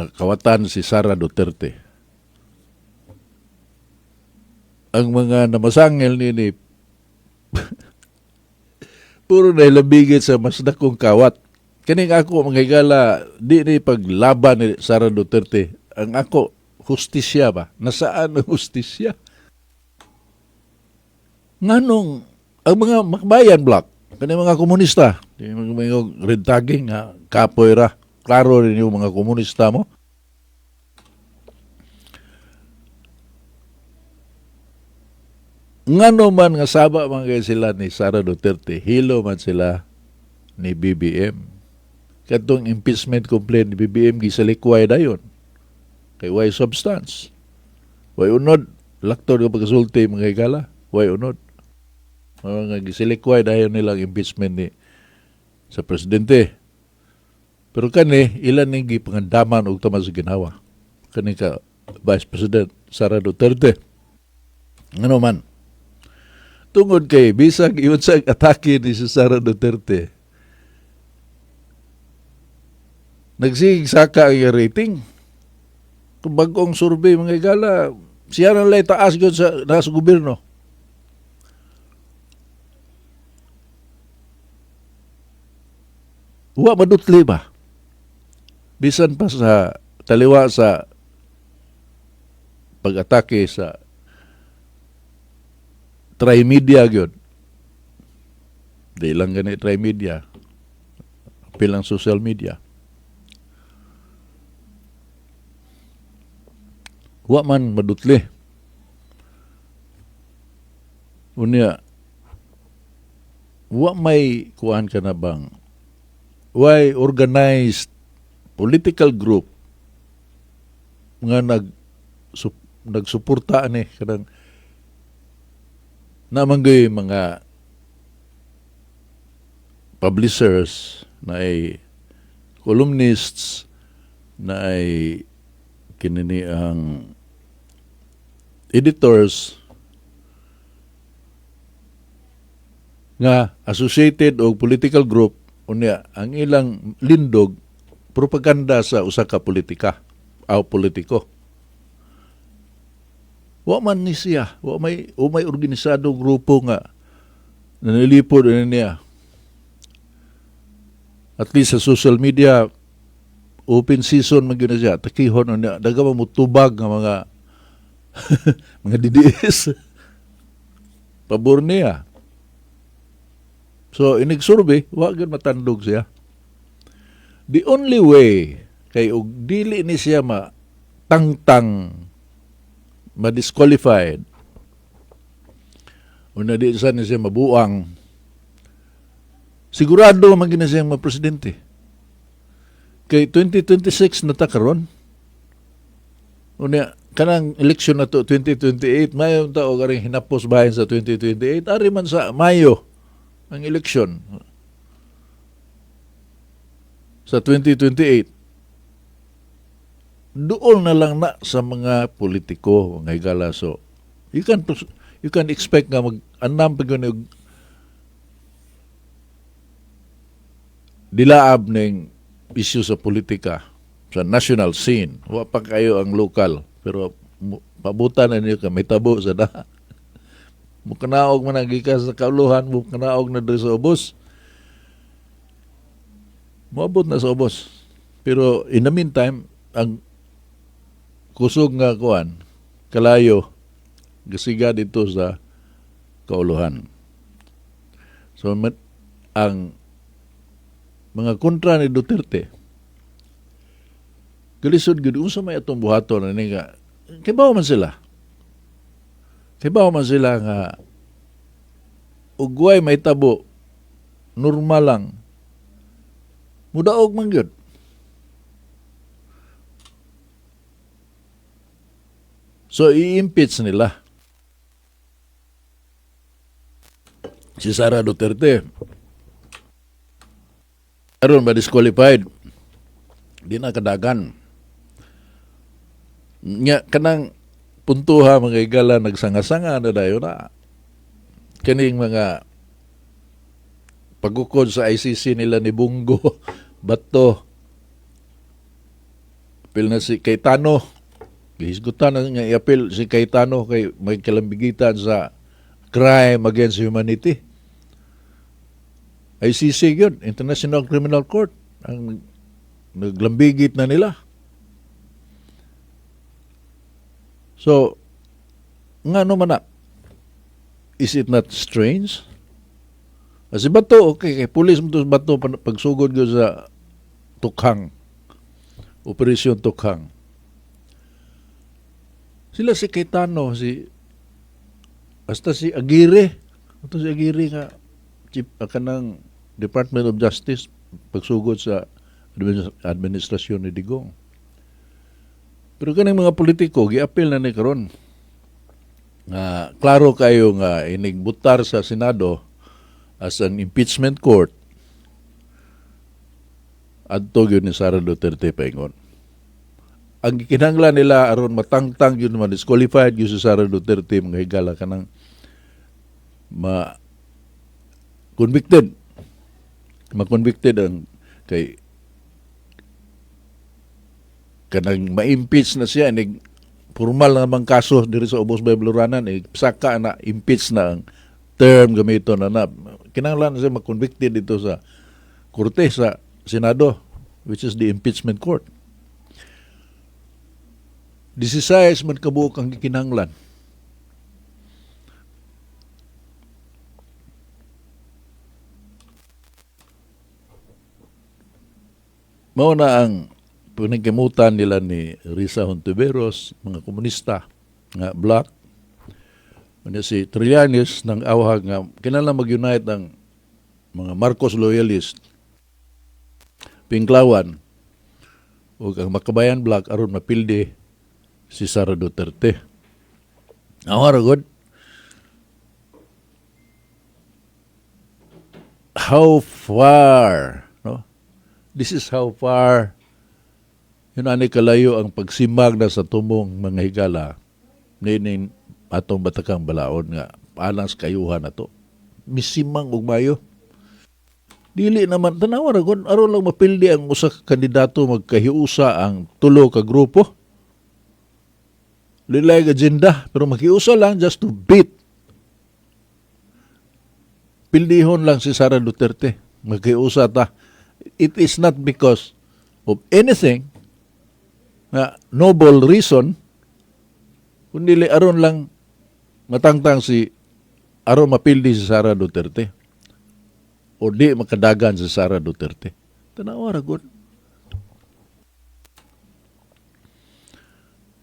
kawatan si Sara Duterte. Ang mga namasangil ni puro na ilabigit sa mas dakong kawat. Kaning ako mga higala, di ni paglaban ni Sara Duterte. Ang ako, hustisya ba? Nasaan ang hustisya? Nganong, ang mga makbayan block, kaning mga komunista, yung mga red tagging, kapoy ra, klaro rin yung mga komunista mo. Ngano man nga saba man kay sila ni Sara Duterte, hilo man sila ni BBM. Katong impeachment complaint ni BBM gisalikway dayon. Kay why substance? Why unod? Laktor nga pagkasulti mga higala. Why unod? Mga gisalikway dayon nilang impeachment ni sa presidente. Pero kani, ilan ning gipangandaman og tama sa ginawa. Kani ka Vice President Sara Duterte. Ngano man? Tungod kay bisag iyon sa atake ni si Sara Duterte. Nagsigig saka ang rating. Kung bagong survey mga higala, siya nang lay taas yun sa nasa gobyerno. Wa madutli ba? Bisan pa sa taliwa sa pag-atake sa Trimedia gyud. Di lang gani Trimedia. Pilang social media. Wa man madutli. Unya, wa may kuan ka na bang? Why organized political group nga nagsuporta ni kanang namanggoy mga publishers na ay columnists na ay kinini ang editors nga associated o political group unya ang ilang lindog propaganda sa usa ka politika o politiko. Wa man ni siya, may organisadong grupo nga nanilipod niya. At least sa social media, open season man gyud siya, takihon niya, daga mo tubag nga mga mga DDS. Pabor niya. So, inig-survey, wa gyud matandog siya. The only way kay og dili ni siya tangtang ma-disqualified o na di saan siya mabuang, sigurado maging na siya ma-presidente. Kay 2026 na ta karon. Unya, kanang eleksyon na to, 2028, Mayo tao karing hinapos bahin sa 2028, ari man sa Mayo ang eleksyon sa 2028. Doon na lang na sa mga politiko, mga higala. So, you can expect nga mag-anam pag yun dilaab ng issue sa politika, sa national scene. Wa pa kayo ang local. Pero pabutan na niyo ka, may tabo sa da. Mukanaog man ang gikas sa kauluhan, mukanaog na doon sa ubos. Maabot na sa ubos. Pero in the meantime, ang kusog nga kuan, kalayo, gasiga dito sa kauluhan. So, ang mga kontra ni Duterte, galisod gud unsa may atong buhaton na nga, kibaw man sila. Kibaw man sila nga, ugway may tabo, normal lang, mudaog man gyud. So, i-impeach nila si Sara Duterte. Karon ba disqualified? Di na kadagan. Nga, kanang puntuha mga higala nagsanga-sanga na dayo na. Kaning mga pagukod sa ICC nila ni Bungo, Bato, apil na si Cayetano. Gihisgutan na nga i-apil si Cayetano kay may kalambigitan sa crime against humanity. ICC yun, International Criminal Court, ang naglambigit na nila. So, nga naman na, is it not strange? Kasi bato, okay, kay pulis mo to bato pagsugod ko sa Tukhang, Operasyon Tukhang. Sila si Cayetano, hasta si Aguirre, ito si Aguirre nga, chief kanang Department of Justice, pagsugod sa administrasyon ni Digong. Pero kaning mga politiko, gi-appeal na ni karon. Klaro kayo nga inigbutar sa Senado as an impeachment court adto gyud ni Sara Duterte paingon. Ang kinahanglan nila aron matangtang yun man disqualified yun si Sara Duterte mga higala kanang ma-convicted ang kay kanang ma-impeach na siya inig formal na namang kaso diri sa Ubos Baybloranan saka na impeach na ang term gamiton na kinahanglan siya ma-convicted dito sa korte sa Senado which is the impeachment court. 16 man kabuok ang kinahanglan. Mao na ang pinagkimutan nila ni Risa Hontiveros, mga komunista nga black. Ano si Trillanes ng awhag nga kinahanglan mag-unite ang mga Marcos loyalist, Pinklawan, o ang Makabayan Black aron mapildi si Sara Duterte. Good. How far, no? This is how far yun ani kalayo ang pagsimag na sa tumong mga higala ninin atong batakang balaod nga alang sa kayuhan na to. Misimang ug mayo. Dili naman tanawa ra gud aron lang mapildi ang usa ka kandidato magkahiusa ang tulo ka grupo. Lilay agenda pero maghiusa lang just to beat. Pildihon lang si Sara Duterte. Maghiusa ta. It is not because of anything na noble reason kundi aron lang matangtang aron mapildi si Sara Duterte. O di makadagan si Sara Duterte. Tanawa ra gud.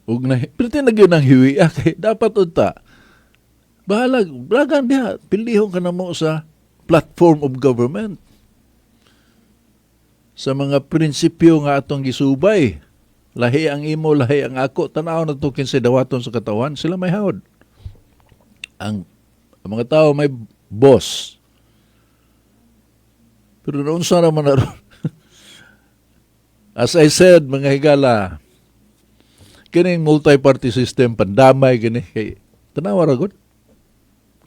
Ug na perti na gyud ang hiwi kay dapat unta. Bahala, blagan diha, pildihon ka na mo sa platform of government. Sa mga prinsipyo nga atong gisubay. Lahi ang imo, lahi ang ako. Tanaw na ito kinsay dawaton sa katawan. Sila may hawad. Ang mga tao may boss. Pero noon sa naman na as I said, mga higala, kining multi-party system, pandamay, kini, kay tanawa ra gud.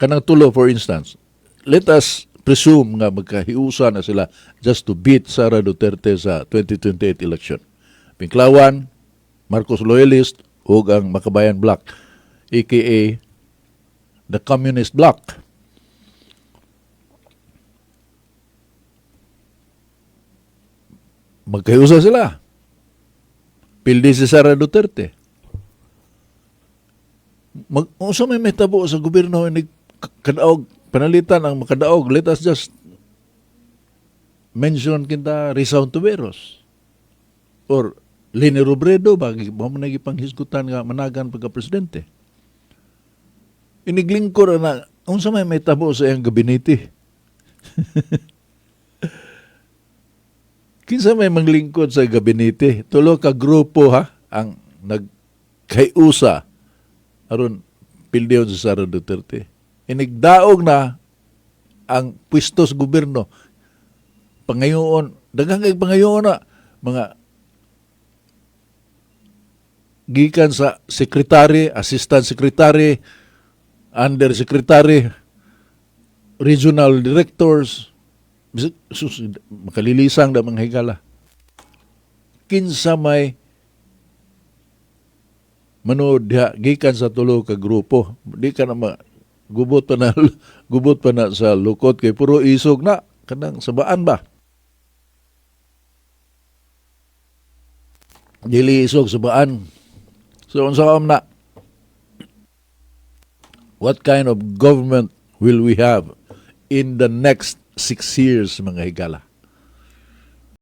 Kanang tulo, for instance, let us presume nga magkahiusa na sila just to beat Sara Duterte sa 2028 election. Pinklawan, Marcos Loyalist, ug ang Makabayan Bloc, aka the Communist Bloc. Magkahiusa sila. Pildi si Sara Duterte. Unsa may tabo sa gobyerno ni kadaog panalitan ang makadaog. Let us just mention kita Risa Hontiveros or Leni Robredo bagi mo na gipanghisgutan nga managan pagka-presidente. Iniglingkod na unsa may tabo sa iyang gabinete. Kinsa may manglingkod sa gabinete, tulo ka grupo ang nagkayusa aron pildihon si Sara Duterte. Inigdaog na ang pwesto sa gobyerno. Pangayoon, daghang kay pangayoon na mga gikan sa secretary, assistant secretary, undersecretary, regional directors, makalilisang na mga higala. Kinsa may manood diha gikan sa tulo ka grupo. Di ka na gubot pa na gubot pa na sa lukot kay puro isog na kanang sabaan ba. Dili isog sabaan. So unsa na, what kind of government will we have in the next 6 years, mga higala?